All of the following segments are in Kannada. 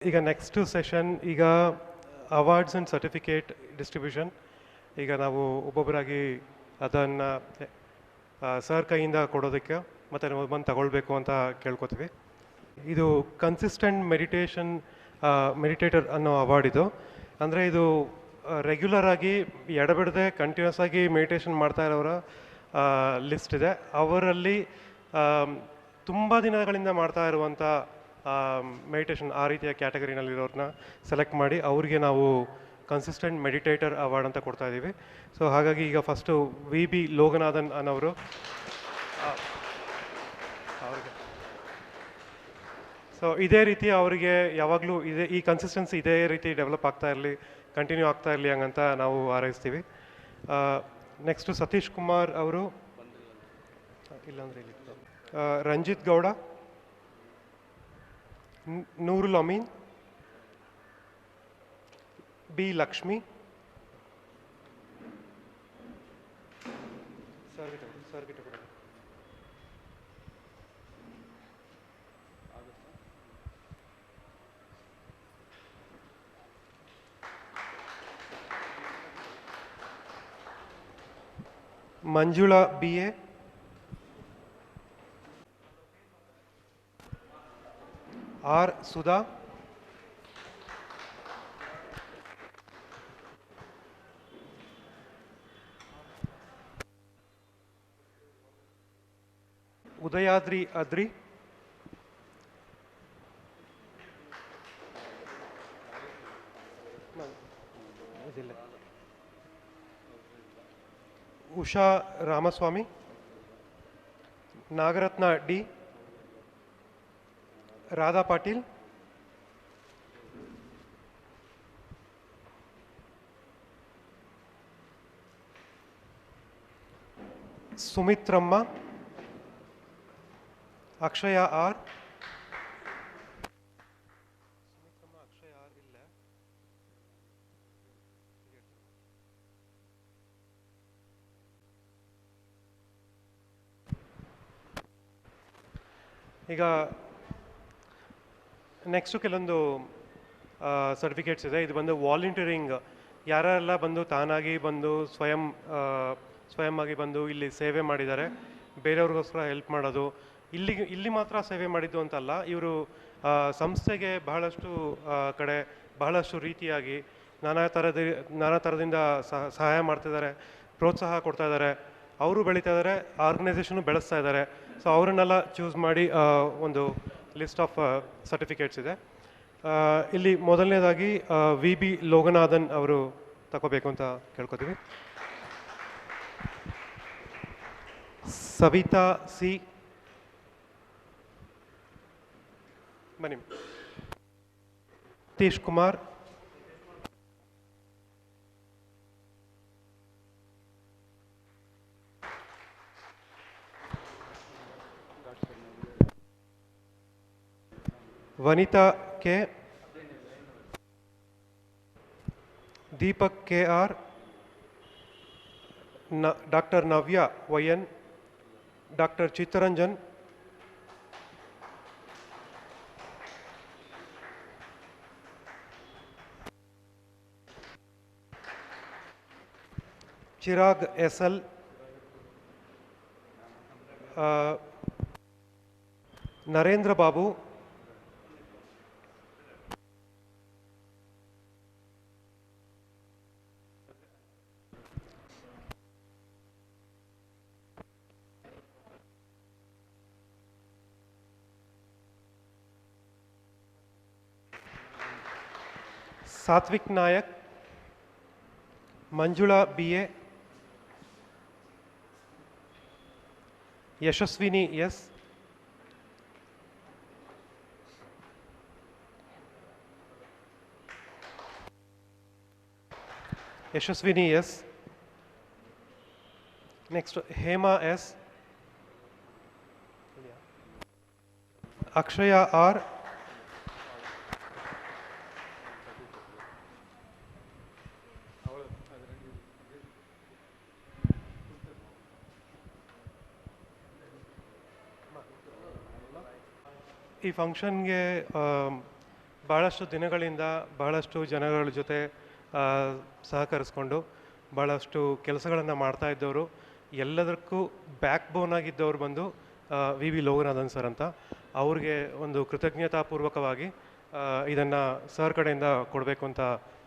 ಈಗ ನೆಕ್ಸ್ಟ್ ಸೆಷನ್ ಈಗ ಅವಾರ್ಡ್ಸ್ ಆ್ಯಂಡ್ ಸರ್ಟಿಫಿಕೇಟ್ ಡಿಸ್ಟ್ರಿಬ್ಯೂಷನ್. ಈಗ ನಾವು ಒಬ್ಬೊಬ್ಬರಾಗಿ ಅದನ್ನು ಸರ್ ಕೈಯಿಂದ ಕೊಡೋದಕ್ಕೆ ಮತ್ತು ನಾವು ಬಂದು ತಗೊಳ್ಬೇಕು ಅಂತ ಕೇಳ್ಕೊತೀವಿ. ಇದು ಕನ್ಸಿಸ್ಟೆಂಟ್ ಮೆಡಿಟೇಟರ್ ಅನ್ನೋ ಅವಾರ್ಡ್ ಇದು. ಅಂದರೆ ಇದು ರೆಗ್ಯುಲರ್ ಆಗಿ ಎಡಬಿಡದೆ ಕಂಟಿನ್ಯೂಸ್ ಆಗಿ ಮೆಡಿಟೇಷನ್ ಮಾಡ್ತಾ ಇರೋರ ಲಿಸ್ಟ್ ಇದೆ. ಅವರಲ್ಲಿ ತುಂಬ ದಿನಗಳಿಂದ ಮಾಡ್ತಾ ಇರುವಂಥ ಮೆಡಿಟೇಷನ್ ಆ ರೀತಿಯ ಕ್ಯಾಟಗರಿನಲ್ಲಿರೋರನ್ನ ಸೆಲೆಕ್ಟ್ ಮಾಡಿ ಅವ್ರಿಗೆ ನಾವು ಕನ್ಸಿಸ್ಟೆಂಟ್ ಮೆಡಿಟೇಟರ್ ಅವಾರ್ಡ್ ಅಂತ ಕೊಡ್ತಾ ಇದ್ದೀವಿ. ಸೊ ಹಾಗಾಗಿ ಈಗ ಫಸ್ಟು ವಿ ಲೋಗನಾಥನ್ ಅನ್ನೋರು ಅವ್ರಿಗೆ ಸೊ ಇದೇ ರೀತಿ ಅವರಿಗೆ ಯಾವಾಗಲೂ ಈ ಕನ್ಸಿಸ್ಟೆನ್ಸಿ ಇದೇ ರೀತಿ ಡೆವಲಪ್ ಆಗ್ತಾ ಇರಲಿ, ಕಂಟಿನ್ಯೂ ಆಗ್ತಾ ಇರಲಿ ಹಂಗಂತ ನಾವು ಹಾರೈಸ್ತೀವಿ. ನೆಕ್ಸ್ಟು ಸತೀಶ್ ಕುಮಾರ್ ಅವರು, ಇಲ್ಲಾಂದರೆ ಇಲ್ಲಿ Ranjith Gowda, Noorul Ameen, B Lakshmi, Manjula BA, R Sudha, Udayadri Adri, Usha Ramaswamy, Nagaratna D, Radha Patil, Sumitramma, Akshaya R, ಇಲ್ಲ, ಈಗ ನೆಕ್ಸ್ಟು ಕೆಲವೊಂದು ಸರ್ಟಿಫಿಕೇಟ್ಸ್ ಇದೆ. ಇದು ಬಂದು ವಾಲಂಟಿಯರಿಂಗ್, ಯಾರೆಲ್ಲ ಬಂದು ತಾನಾಗಿ ಬಂದು ಸ್ವಯಂ ಆಗಿ ಬಂದು ಇಲ್ಲಿ ಸೇವೆ ಮಾಡಿದ್ದಾರೆ, ಬೇರೆಯವ್ರಿಗೋಸ್ಕರ ಹೆಲ್ಪ್ ಮಾಡೋದು. ಇಲ್ಲಿ ಮಾತ್ರ ಸೇವೆ ಮಾಡಿದ್ದು ಅಂತಲ್ಲ, ಇವರು ಸಂಸ್ಥೆಗೆ ಬಹಳಷ್ಟು ಕಡೆ ಬಹಳಷ್ಟು ರೀತಿಯಾಗಿ ನಾನಾ ಥರದಿಂದ ಸಹಾಯ ಮಾಡ್ತಿದ್ದಾರೆ, ಪ್ರೋತ್ಸಾಹ ಕೊಡ್ತಾ ಇದ್ದಾರೆ. ಅವರು ಬೆಳೀತಾ ಇದ್ದಾರೆ, ಆರ್ಗನೈಸೇಷನು ಬೆಳೆಸ್ತಾ ಇದ್ದಾರೆ. ಸೊ ಅವರನ್ನೆಲ್ಲ ಚೂಸ್ ಮಾಡಿ ಒಂದು ಲಿಸ್ಟ್ ಆಫ್ ಸರ್ಟಿಫಿಕೇಟ್ಸ್ ಇದೆ. ಇಲ್ಲಿ ಮೊದಲನೇದಾಗಿ ವಿ ಲೋಗನಾಥನ್ ಅವರು ತಗೋಬೇಕು ಅಂತ ಕೇಳ್ಕೊತೀವಿ. ಸವಿತಾ ಸಿ, ಬನ್ನಿ. Satish Kumar, Vanitha K, Deepak KR, doctor Navya YN, doctor Chittaranjan, Chirag SL, Narendra Babu, Satvik Nayak, Manjula BA, Yashaswini S, next Hema S, Akshaya R, ಈ ಫಂಕ್ಷನ್ಗೆ ಭಾಳಷ್ಟು ದಿನಗಳಿಂದ ಬಹಳಷ್ಟು ಜನಗಳ ಜೊತೆ ಸಹಕರಿಸ್ಕೊಂಡು ಭಾಳಷ್ಟು ಕೆಲಸಗಳನ್ನು ಮಾಡ್ತಾ ಇದ್ದವರು, ಎಲ್ಲದಕ್ಕೂ ಬ್ಯಾಕ್ ಬೋನ್ ಆಗಿದ್ದವ್ರು ಬಂದು ವಿ ಲೋಗನಾಥನ್ ಸರ್ ಅಂತ. ಅವ್ರಿಗೆ ಒಂದು ಕೃತಜ್ಞತಾಪೂರ್ವಕವಾಗಿ ಇದನ್ನು ಸರ್ ಕಡೆಯಿಂದ ಕೊಡಬೇಕು ಅಂತ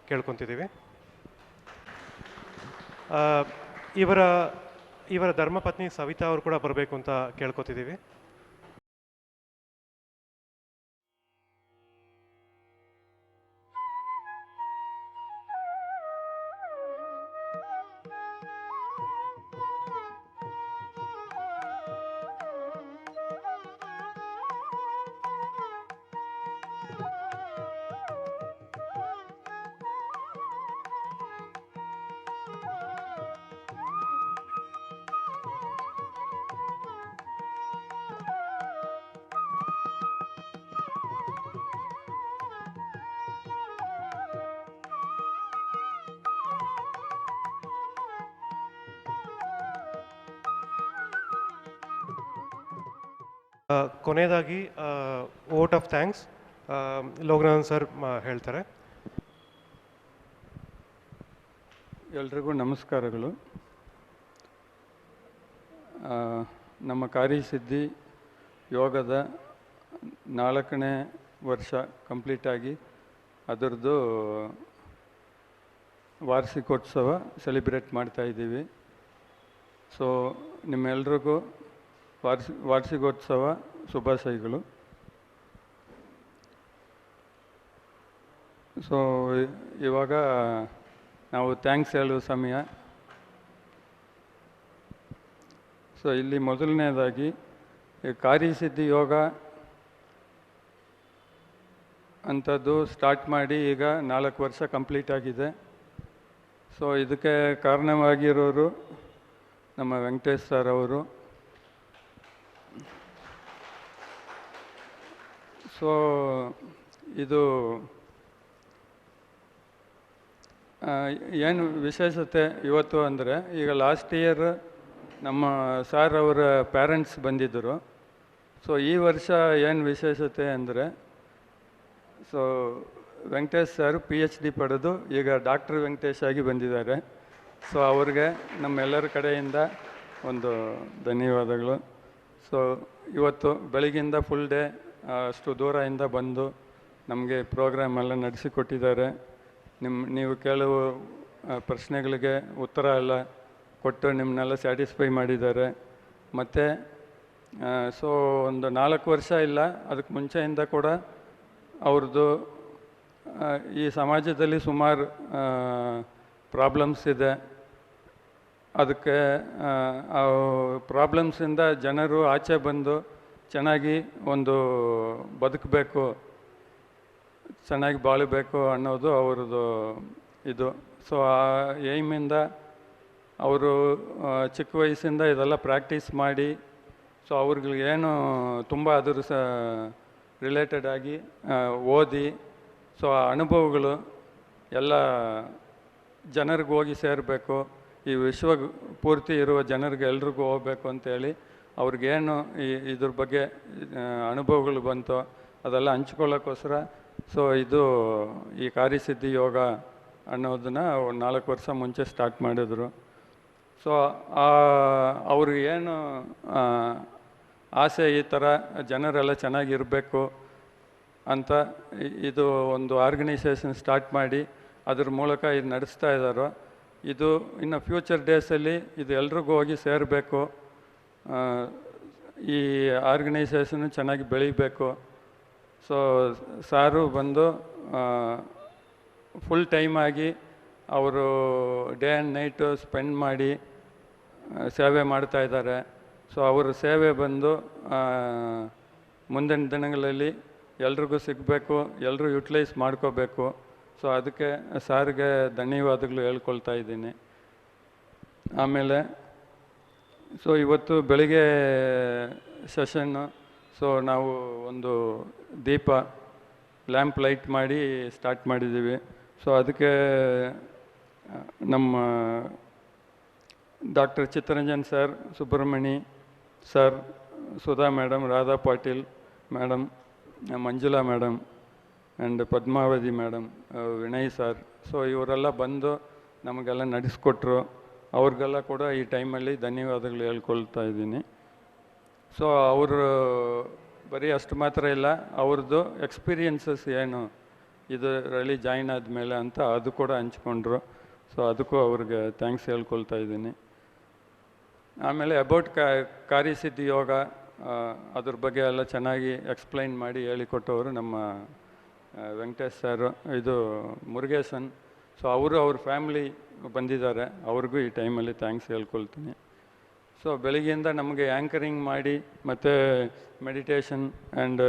ಕೇಳ್ಕೊತಿದ್ದೀವಿ. ಇವರ ಧರ್ಮಪತ್ನಿ ಸವಿತಾ ಅವರು ಕೂಡ ಬರಬೇಕು ಅಂತ ಕೇಳ್ಕೊತಿದ್ದೀವಿ. ಕೊನೆಯದಾಗಿ ವೋಟ್ ಆಫ್ ಥ್ಯಾಂಕ್ಸ್ ಲೋಗನಾಥನ್ ಸರ್ ಹೇಳ್ತಾರೆ. ಎಲ್ರಿಗೂ ನಮಸ್ಕಾರಗಳು. ನಮ್ಮ ಕಾರ್ಯಸಿದ್ಧಿ ಯೋಗದ 4ನೇ ವರ್ಷ ಕಂಪ್ಲೀಟಾಗಿ ಅದರದ್ದು ವಾರ್ಷಿಕೋತ್ಸವ ಸೆಲೆಬ್ರೇಟ್ ಮಾಡ್ತಾಯಿದ್ದೀವಿ. ಸೊ ನಿಮ್ಮೆಲ್ರಿಗೂ ವಾರ್ಷಿಕೋತ್ಸವ ಶುಭಾಶಯಗಳು. ಸೊ ಇವಾಗ ನಾವು ಥ್ಯಾಂಕ್ಸ್ ಹೇಳುವ ಸಮಯ. ಸೊ ಇಲ್ಲಿ ಮೊದಲನೇದಾಗಿ ಕಾರ್ಯಸಿದ್ಧಿ ಯೋಗ ಅಂಥದ್ದು ಸ್ಟಾರ್ಟ್ ಮಾಡಿ ಈಗ 4 ವರ್ಷ ಕಂಪ್ಲೀಟ್ ಆಗಿದೆ. ಸೊ ಇದಕ್ಕೆ ಕಾರಣವಾಗಿರೋರು ನಮ್ಮ ವೆಂಕಟೇಶ್ ಸರ್ ಅವರು. ಸೊ ಇದು ಏನು ವಿಶೇಷತೆ ಇವತ್ತು ಅಂದರೆ, ಈಗ ಲಾಸ್ಟ್ ಇಯರ್ ನಮ್ಮ ಸಾರ್ ಅವರ ಪ್ಯಾರೆಂಟ್ಸ್ ಬಂದಿದ್ದರು. ಸೊ ಈ ವರ್ಷ ಏನು ವಿಶೇಷತೆ ಅಂದರೆ, ಸೊ ವೆಂಕಟೇಶ್ ಸರ್ PhD ಪಡೆದು ಈಗ ಡಾಕ್ಟರ್ ವೆಂಕಟೇಶ್ ಆಗಿ ಬಂದಿದ್ದಾರೆ. ಸೊ ಅವ್ರಿಗೆ ನಮ್ಮೆಲ್ಲರ ಕಡೆಯಿಂದ ಒಂದು ಧನ್ಯವಾದಗಳು. ಸೊ ಇವತ್ತು ಬೆಳಗಿಂದ ಫುಲ್ ಡೇ ಅಷ್ಟು ದೂರದಿಂದ ಬಂದು ನಮಗೆ ಪ್ರೋಗ್ರಾಮ್ ಎಲ್ಲ ನಡೆಸಿಕೊಟ್ಟಿದ್ದಾರೆ. ನೀವು ಕೆಲವು ಪ್ರಶ್ನೆಗಳಿಗೆ ಉತ್ತರ ಎಲ್ಲ ಕೊಟ್ಟು ನಿಮ್ಮನ್ನೆಲ್ಲ ಸ್ಯಾಟಿಸ್ಫೈ ಮಾಡಿದ್ದಾರೆ. ಮತ್ತು ಸೊ ಒಂದು 4 ವರ್ಷ ಇಲ್ಲ, ಅದಕ್ಕೆ ಮುಂಚೆಯಿಂದ ಕೂಡ ಅವ್ರದ್ದು ಈ ಸಮಾಜದಲ್ಲಿ ಸುಮಾರು ಪ್ರಾಬ್ಲಮ್ಸ್ ಇದೆ. ಅದಕ್ಕೆ ಆ ಪ್ರಾಬ್ಲಮ್ಸಿಂದ ಜನರು ಆಚೆ ಬಂದು ಚೆನ್ನಾಗಿ ಒಂದು ಬದುಕಬೇಕು, ಚೆನ್ನಾಗಿ ಬಾಳಬೇಕು ಅನ್ನೋದು ಅವ್ರದ್ದು ಇದು. ಸೊ ಆ ಏಮಿಂದ ಅವರು ಚಿಕ್ಕ ವಯಸ್ಸಿಂದ ಇದೆಲ್ಲ ಪ್ರಾಕ್ಟೀಸ್ ಮಾಡಿ, ಸೊ ಅವ್ರಿಗೇನು ತುಂಬ ಅದ್ರ ರಿಲೇಟೆಡ್ ಆಗಿ ಓದಿ, ಸೊ ಆ ಅನುಭವಗಳು ಎಲ್ಲ ಜನರಿಗೆ ಹೋಗಿ ಸೇರಬೇಕು, ಈ ವಿಶ್ವ ಪೂರ್ತಿ ಇರುವ ಜನರಿಗೆ ಎಲ್ರಿಗೂ ಹೋಗ್ಬೇಕು ಅಂತೇಳಿ ಅವ್ರಿಗೇನು ಇದ್ರ ಬಗ್ಗೆ ಅನುಭವಗಳು ಬಂತೋ ಅದೆಲ್ಲ ಹಂಚ್ಕೊಳ್ಳೋಕ್ಕೋಸ್ಕರ ಸೊ ಇದು ಈ ಕಾರ್ಯಸಿದ್ಧಿ ಯೋಗ ಅನ್ನೋದನ್ನು 4 ವರ್ಷ ಮುಂಚೆ ಸ್ಟಾರ್ಟ್ ಮಾಡಿದ್ರು. ಸೊ ಅವ್ರಿಗೆ ಏನು ಆಸೆ, ಈ ಥರ ಜನರೆಲ್ಲ ಚೆನ್ನಾಗಿರಬೇಕು ಅಂತ ಇದು ಒಂದು ಆರ್ಗನೈಸೇಷನ್ ಸ್ಟಾರ್ಟ್ ಮಾಡಿ ಅದ್ರ ಮೂಲಕ ಇದು ನಡೆಸ್ತಾ ಇದ್ದಾರೋ, ಇದು ಇನ್ನು ಫ್ಯೂಚರ್ ಡೇಸಲ್ಲಿ ಇದು ಎಲ್ರಿಗೂ ಹೋಗಿ ಸೇರಬೇಕು, ಈ ಆರ್ಗನೈಸೇಷನ್ನು ಚೆನ್ನಾಗಿ ಬೆಳೀಬೇಕು. ಸೊ ಸಾರು ಬಂದು ಫುಲ್ ಟೈಮ್ ಆಗಿ ಅವರು ಡೇ ಆ್ಯಂಡ್ ನೈಟು ಸ್ಪೆಂಡ್ ಮಾಡಿ ಸೇವೆ ಮಾಡ್ತಾಯಿದ್ದಾರೆ. ಸೊ ಅವರ ಸೇವೆ ಬಂದು ಮುಂದಿನ ದಿನಗಳಲ್ಲಿ ಎಲ್ರಿಗೂ ಸಿಗಬೇಕು, ಎಲ್ಲರೂ ಯುಟಿಲೈಸ್ ಮಾಡ್ಕೋಬೇಕು. ಸೊ ಅದಕ್ಕೆ ಸಾರಿಗೆ ಧನ್ಯವಾದಗಳು ಹೇಳ್ಕೊಳ್ತಾ ಇದ್ದೀನಿ. ಆಮೇಲೆ ಸೊ ಇವತ್ತು ಬೆಳಿಗ್ಗೆ ಸೆಷನ್ನು, ಸೊ ನಾವು ಒಂದು ದೀಪ ಲ್ಯಾಂಪ್ ಲೈಟ್ ಮಾಡಿ ಸ್ಟಾರ್ಟ್ ಮಾಡಿದ್ದೀವಿ. ಸೊ ಅದಕ್ಕೆ ನಮ್ಮ doctor Chittaranjan sir, Subramani sir, Sudha madam, Radha Patil madam, Manjula madam, and Padmavathi madam, Vinay sir. So ಇವರೆಲ್ಲ ಬಂದು ನಮಗೆಲ್ಲ ನಡೆಸ್ಕೊಟ್ರು. ಅವ್ರಿಗೆಲ್ಲ ಕೂಡ ಈ ಟೈಮಲ್ಲಿ ಧನ್ಯವಾದಗಳು ಹೇಳ್ಕೊಳ್ತಾ ಇದ್ದೀನಿ. ಸೊ ಅವರು ಬರೀ ಅಷ್ಟು ಮಾತ್ರ ಇಲ್ಲ, ಅವ್ರದ್ದು ಎಕ್ಸ್ಪೀರಿಯನ್ಸಸ್ ಏನು ಇದರಲ್ಲಿ ಜಾಯ್ನ್ ಆದಮೇಲೆ ಅಂತ ಅದು ಕೂಡ ಹಂಚ್ಕೊಂಡ್ರು. ಸೊ ಅದಕ್ಕೂ ಅವ್ರಿಗೆ ಥ್ಯಾಂಕ್ಸ್ ಹೇಳ್ಕೊಳ್ತಾ ಇದ್ದೀನಿ. ಆಮೇಲೆ ಅಬೌಟ್ ಕಾರ್ಯಸಿದ್ಧಿ ಯೋಗ, ಅದ್ರ ಬಗ್ಗೆ ಎಲ್ಲ ಚೆನ್ನಾಗಿ ಎಕ್ಸ್ಪ್ಲೈನ್ ಮಾಡಿ ಹೇಳಿಕೊಟ್ಟವರು ನಮ್ಮ ವೆಂಕಟೇಶ್ ಸರ್, ಇದು ಮುರುಗೇಶನ್. ಸೊ ಅವರು ಅವ್ರ ಫ್ಯಾಮ್ಲಿ ಬಂದಿದ್ದಾರೆ, ಅವ್ರಿಗೂ ಈ ಟೈಮಲ್ಲಿ ಥ್ಯಾಂಕ್ಸ್ ಹೇಳ್ಕೊಳ್ತೀನಿ. ಸೊ ಬೆಳಗ್ಗೆಯಿಂದ ನಮಗೆ ಆ್ಯಂಕರಿಂಗ್ ಮಾಡಿ ಮತ್ತು ಮೆಡಿಟೇಷನ್ ಆ್ಯಂಡ್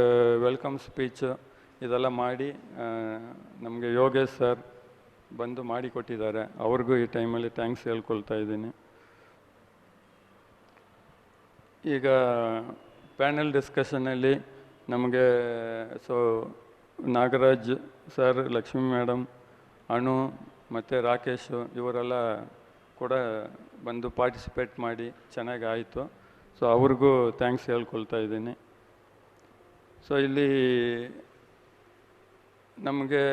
ವೆಲ್ಕಮ್ ಸ್ಪೀಚ್ ಇದೆಲ್ಲ ಮಾಡಿ ನಮಗೆ ಯೋಗೇಶ್ ಸರ್ ಬಂದು ಮಾಡಿಕೊಟ್ಟಿದ್ದಾರೆ, ಅವ್ರಿಗೂ ಈ ಟೈಮಲ್ಲಿ ಥ್ಯಾಂಕ್ಸ್ ಹೇಳ್ಕೊಳ್ತಾ ಇದ್ದೀನಿ. ಈಗ ಪ್ಯಾನಲ್ ಡಿಸ್ಕಷನಲ್ಲಿ ನಮಗೆ ನಾಗರಾಜ್ ಸರ್, ಲಕ್ಷ್ಮೀ ಮೇಡಮ್, ಅನು ಮತ್ತು ರಾಕೇಶ್ ಇವರೆಲ್ಲ ಕೂಡ ಬಂದು ಪಾರ್ಟಿಸಿಪೇಟ್ ಮಾಡಿ ಚೆನ್ನಾಗಿ ಆಯಿತು. ಸೊ ಅವ್ರಿಗೂ ಥ್ಯಾಂಕ್ಸ್ ಹೇಳ್ಕೊಳ್ತಾ ಇದ್ದೀನಿ. ಸೊ ಇಲ್ಲಿ ನಮಗೆ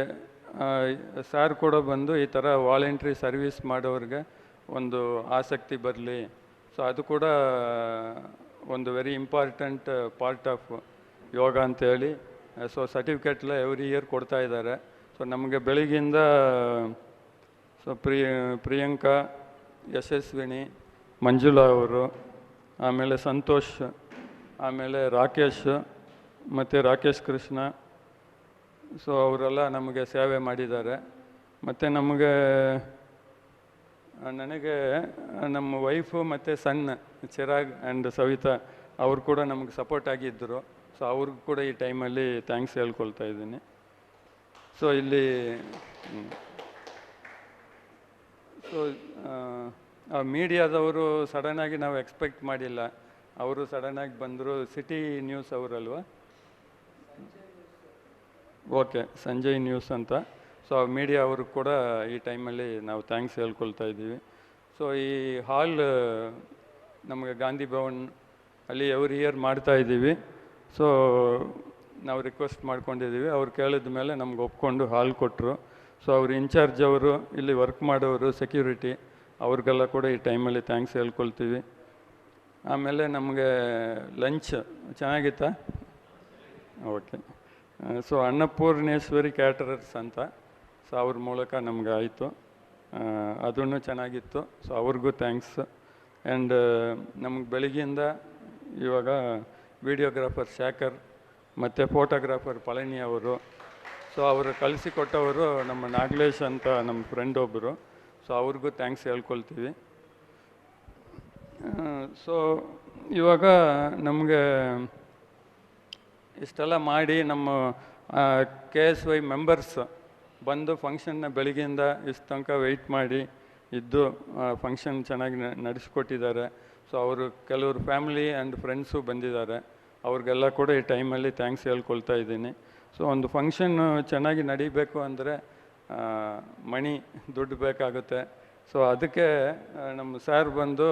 ಸಾರ್ ಕೂಡ ಬಂದು ಈ ಥರ ವಾಲಂಟ್ರಿ ಸರ್ವಿಸ್ ಮಾಡೋರಿಗೆ ಒಂದು ಆಸಕ್ತಿ ಬರಲಿ. ಸೊ ಅದು ಕೂಡ ಒಂದು ವೆರಿ ಇಂಪಾರ್ಟೆಂಟ್ ಪಾರ್ಟ್ ಆಫ್ ಯೋಗ ಅಂತೇಳಿ ಸೊ ಸರ್ಟಿಫಿಕೇಟ್ಲ ಎವ್ರಿ ಇಯರ್ ಕೊಡ್ತಾ ಇದ್ದಾರೆ. ಸೊ ನಮಗೆ ಬೆಳಗ್ಗಿಂದ ಸೊ ಪ್ರಿಯಾಂಕಾ, ಯಶಸ್ವಿನಿ, ಮಂಜುಳಾ ಅವರು, ಆಮೇಲೆ ಸಂತೋಷ್, ಆಮೇಲೆ ರಾಕೇಶ್ ಮತ್ತು ರಾಕೇಶ್ ಕೃಷ್ಣ, ಸೊ ಅವರೆಲ್ಲ ನಮಗೆ ಸೇವೆ ಮಾಡಿದ್ದಾರೆ. ಮತ್ತು ನನಗೆ ನಮ್ಮ ವೈಫು ಮತ್ತು ಸಣ್ಣ ಚಿರಾಗ್ ಆ್ಯಂಡ್ ಸವಿತಾ ಅವರು ಕೂಡ ನಮಗೆ ಸಪೋರ್ಟ್ ಆಗಿದ್ದರು. ಸೊ ಅವ್ರಿಗೂ ಕೂಡ ಈ ಟೈಮಲ್ಲಿ ಥ್ಯಾಂಕ್ಸ್ ಹೇಳ್ಕೊಳ್ತಾ ಇದ್ದೀನಿ. ಸೊ ಇಲ್ಲಿ ಸೊ ಮೀಡಿಯಾದವರು ಸಡನ್ನಾಗಿ ನಾವು ಎಕ್ಸ್ಪೆಕ್ಟ್ ಮಾಡಿಲ್ಲ, ಅವರು ಸಡನ್ನಾಗಿ ಬಂದರು. ಸಿಟಿ ನ್ಯೂಸ್ ಅವರಲ್ವ? ಓಕೆ, ಸಂಜಯ್ ನ್ಯೂಸ್ ಅಂತ. ಸೊ ಮೀಡಿಯಾ ಅವ್ರಿಗೆ ಕೂಡ ಈ ಟೈಮಲ್ಲಿ ನಾವು ಥ್ಯಾಂಕ್ಸ್ ಹೇಳ್ಕೊಳ್ತಾ ಇದ್ದೀವಿ. ಸೊ ಈ ಹಾಲ್ ನಮಗೆ ಗಾಂಧಿ ಭವನ್ ಅಲ್ಲಿ ಎವ್ರಿ ಇಯರ್ ಮಾಡ್ತಾ ಇದ್ದೀವಿ. ಸೊ ನಾವು ರಿಕ್ವೆಸ್ಟ್ ಮಾಡ್ಕೊಂಡಿದ್ದೀವಿ, ಅವ್ರು ಕೇಳಿದ ಮೇಲೆ ನಮ್ಗೆ ಒಪ್ಕೊಂಡು ಹಾಲ್ ಕೊಟ್ಟರು. ಸೊ ಅವ್ರು ಇನ್ಚಾರ್ಜ್ ಅವರು, ಇಲ್ಲಿ ವರ್ಕ್ ಮಾಡೋರು, ಸೆಕ್ಯೂರಿಟಿ, ಅವ್ರಿಗೆಲ್ಲ ಕೂಡ ಈ ಟೈಮಲ್ಲಿ ಥ್ಯಾಂಕ್ಸ್ ಹೇಳ್ಕೊಳ್ತೀವಿ. ಆಮೇಲೆ ನಮಗೆ ಲಂಚ್ ಚೆನ್ನಾಗಿತ್ತಾ? ಓಕೆ. ಸೊ ಅನ್ನಪೂರ್ಣೇಶ್ವರಿ ಕ್ಯಾಟರರ್ಸ್ ಅಂತ, ಸೊ ಅವ್ರ ಮೂಲಕ ನಮ್ಗೆ ಆಯಿತು, ಅದೂ ಚೆನ್ನಾಗಿತ್ತು. ಸೊ ಅವ್ರಿಗೂ ಥ್ಯಾಂಕ್ಸ್. ಆ್ಯಂಡ್ ನಮ್ಗೆ ಬೆಳಗ್ಗೆಯಿಂದ ಇವಾಗ ವಿಡಿಯೋಗ್ರಾಫರ್ ಶೇಖರ್ ಮತ್ತು ಫೋಟೋಗ್ರಾಫರ್ ಪಳನಿ ಅವರು, ಸೊ ಅವರು ಕಳಿಸಿಕೊಟ್ಟವರು ನಮ್ಮ ನಾಗಲೇಶ್ ಅಂತ ನಮ್ಮ ಫ್ರೆಂಡ್ ಒಬ್ಬರು. ಸೊ ಅವ್ರಿಗೂ ಥ್ಯಾಂಕ್ಸ್ ಹೇಳ್ಕೊಳ್ತೀವಿ. ಸೊ ಇವಾಗ ನಮಗೆ ಇಷ್ಟೆಲ್ಲ ಮಾಡಿ ನಮ್ಮ KSY ಮೆಂಬರ್ಸ್ ಬಂದು ಫಂಕ್ಷನ್ನ ಬೆಳಗ್ಗೆಯಿಂದ ಇಷ್ಟು ತನಕ ವೆಯ್ಟ್ ಮಾಡಿ ಇದ್ದು ಫಂಕ್ಷನ್ ಚೆನ್ನಾಗಿ ನಡೆಸ್ಕೊಟ್ಟಿದ್ದಾರೆ. ಸೊ ಅವರು ಕೆಲವರು ಫ್ಯಾಮಿಲಿ ಆ್ಯಂಡ್ ಫ್ರೆಂಡ್ಸು ಬಂದಿದ್ದಾರೆ, ಅವ್ರಿಗೆಲ್ಲ ಕೂಡ ಈ ಟೈಮಲ್ಲಿ ಥ್ಯಾಂಕ್ಸ್ ಹೇಳ್ಕೊಳ್ತಾ ಇದ್ದೀನಿ. ಸೊ ಒಂದು ಫಂಕ್ಷನ್ನು ಚೆನ್ನಾಗಿ ನಡೀಬೇಕು ಅಂದರೆ ಮಣಿ, ದುಡ್ಡು ಬೇಕಾಗುತ್ತೆ. ಸೊ ಅದಕ್ಕೆ ನಮ್ಮ ಸಾರ್ ಬಂದು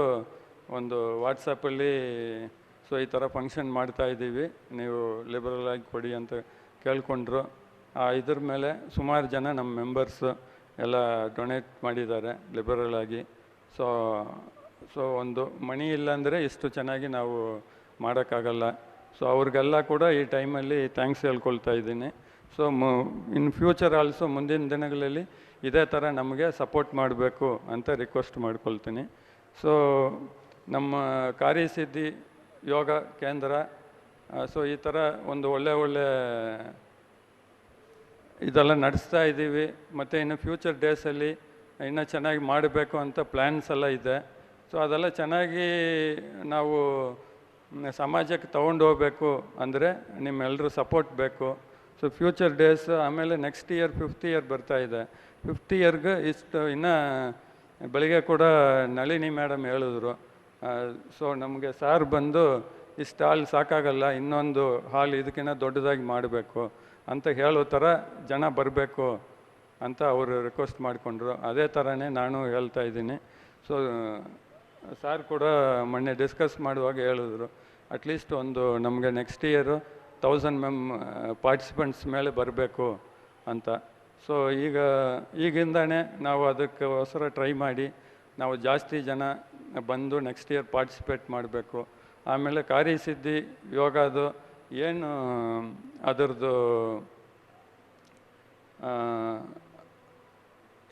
ಒಂದು ವಾಟ್ಸಪ್ಪಲ್ಲಿ ಸೊ ಈ ಥರ ಫಂಕ್ಷನ್ ಮಾಡ್ತಾಯಿದ್ದೀವಿ, ನೀವು ಲಿಬರಲಾಗಿ ಕೊಡಿ ಅಂತ ಕೇಳ್ಕೊಂಡ್ರು. ಇದ್ರ ಮೇಲೆ ಸುಮಾರು ಜನ ನಮ್ಮ ಮೆಂಬರ್ಸು ಎಲ್ಲ ಡೊನೇಟ್ ಮಾಡಿದ್ದಾರೆ ಲಿಬರಲಾಗಿ. ಸೊ ಒಂದು ಮಣಿ ಇಲ್ಲಾಂದರೆ ಇಷ್ಟು ಚೆನ್ನಾಗಿ ನಾವು ಮಾಡೋಕ್ಕಾಗಲ್ಲ. ಸೊ ಅವ್ರಿಗೆಲ್ಲ ಕೂಡ ಈ ಟೈಮಲ್ಲಿ ಥ್ಯಾಂಕ್ಸ್ ಹೇಳ್ಕೊಳ್ತಾ ಇದ್ದೀನಿ. ಸೊ ಇನ್ ಫ್ಯೂಚರ್ ಆಲ್ಸೋ ಮುಂದಿನ ದಿನಗಳಲ್ಲಿ ಇದೇ ಥರ ನಮಗೆ ಸಪೋರ್ಟ್ ಮಾಡಬೇಕು ಅಂತ ರಿಕ್ವೆಸ್ಟ್ ಮಾಡ್ಕೊಳ್ತೀನಿ. ಸೊ ನಮ್ಮ ಕಾರ್ಯಸಿದ್ಧಿ ಯೋಗ ಕೇಂದ್ರ ಸೊ ಈ ಥರ ಒಂದು ಒಳ್ಳೆ ಇದೆಲ್ಲ ನಡೆಸ್ತಾ ಇದ್ದೀವಿ. ಮತ್ತು ಇನ್ನು ಫ್ಯೂಚರ್ ಡೇಸಲ್ಲಿ ಇನ್ನೂ ಚೆನ್ನಾಗಿ ಮಾಡಬೇಕು ಅಂತ ಪ್ಲ್ಯಾನ್ಸ್ ಎಲ್ಲ ಇದೆ. ಸೊ ಅದೆಲ್ಲ ಚೆನ್ನಾಗಿ ನಾವು ಸಮಾಜಕ್ಕೆ ತೊಗೊಂಡು ಹೋಗಬೇಕು ಅಂದರೆ ನಿಮ್ಮೆಲ್ಲರೂ ಸಪೋರ್ಟ್ ಬೇಕು. ಸೊ ಫ್ಯೂಚರ್ ಡೇಸ್ ಆಮೇಲೆ ನೆಕ್ಸ್ಟ್ ಇಯರ್ 5th ಇಯರ್ ಬರ್ತಾಯಿದೆ. 5th ಇಯರ್ಗೆ ಇಷ್ಟು ಇನ್ನೂ ಬೆಳಿಗ್ಗೆ ಕೂಡ ನಳಿನಿ ಮೇಡಮ್ ಹೇಳಿದ್ರು. ಸೊ ನಮಗೆ ಸಾರ್ ಬಂದು ಇಷ್ಟು ಹಾಲ್ ಸಾಕಾಗಲ್ಲ, ಇನ್ನೊಂದು ಹಾಲ್ ಇದಕ್ಕಿಂತ ದೊಡ್ಡದಾಗಿ ಮಾಡಬೇಕು ಅಂತ ಹೇಳೋ ಥರ ಜನ ಬರಬೇಕು ಅಂತ ಅವರು ರಿಕ್ವೆಸ್ಟ್ ಮಾಡಿಕೊಂಡ್ರು. ಅದೇ ಥರನೇ ನಾನು ಹೇಳ್ತಾ ಇದ್ದೀನಿ. ಸೊ ಸಾರ್ ಕೂಡ ಮೊನ್ನೆ ಡಿಸ್ಕಸ್ ಮಾಡುವಾಗ ಹೇಳಿದ್ರು, ಅಟ್ಲೀಸ್ಟ್ ಒಂದು ನಮಗೆ ನೆಕ್ಸ್ಟ್ ಇಯರು 1000 ಪಾರ್ಟಿಸಿಪೆಂಟ್ಸ್ ಮೇಲೆ ಬರಬೇಕು ಅಂತ. ಸೊ ಈಗಿಂದನೇ ನಾವು ಅದಕ್ಕೋಸ್ಕರ ಟ್ರೈ ಮಾಡಿ ನಾವು ಜಾಸ್ತಿ ಜನ ಬಂದು ನೆಕ್ಸ್ಟ್ ಇಯರ್ ಪಾರ್ಟಿಸಿಪೇಟ್ ಮಾಡಬೇಕು. ಆಮೇಲೆ ಕಾರ್ಯಸಿದ್ಧಿ ಯೋಗದು ಏನು ಅದರದ್ದು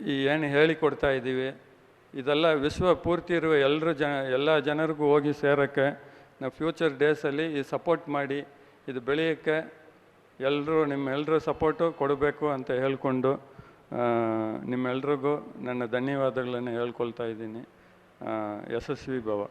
ಈ ಏನು ಹೇಳಿಕೊಡ್ತಾ ಇದ್ದೀವಿ ಇದೆಲ್ಲ ವಿಶ್ವ ಪೂರ್ತಿ ಇರುವ ಎಲ್ಲ ಜನರಿಗೂ ಹೋಗಿ ಸೇರೋಕ್ಕೆ ನಾವು ಫ್ಯೂಚರ್ ಡೇಸಲ್ಲಿ ಈ ಸಪೋರ್ಟ್ ಮಾಡಿ ಇದು ಬೆಳೆಯೋಕ್ಕೆ ನಿಮ್ಮೆಲ್ಲರೂ ಸಪೋರ್ಟು ಕೊಡಬೇಕು ಅಂತ ಹೇಳ್ಕೊಂಡು ನಿಮ್ಮೆಲ್ರಿಗೂ ನನ್ನ ಧನ್ಯವಾದಗಳನ್ನು ಹೇಳ್ಕೊಳ್ತಾ ಇದ್ದೀನಿ. ಯಶಸ್ವಿ ಭವ.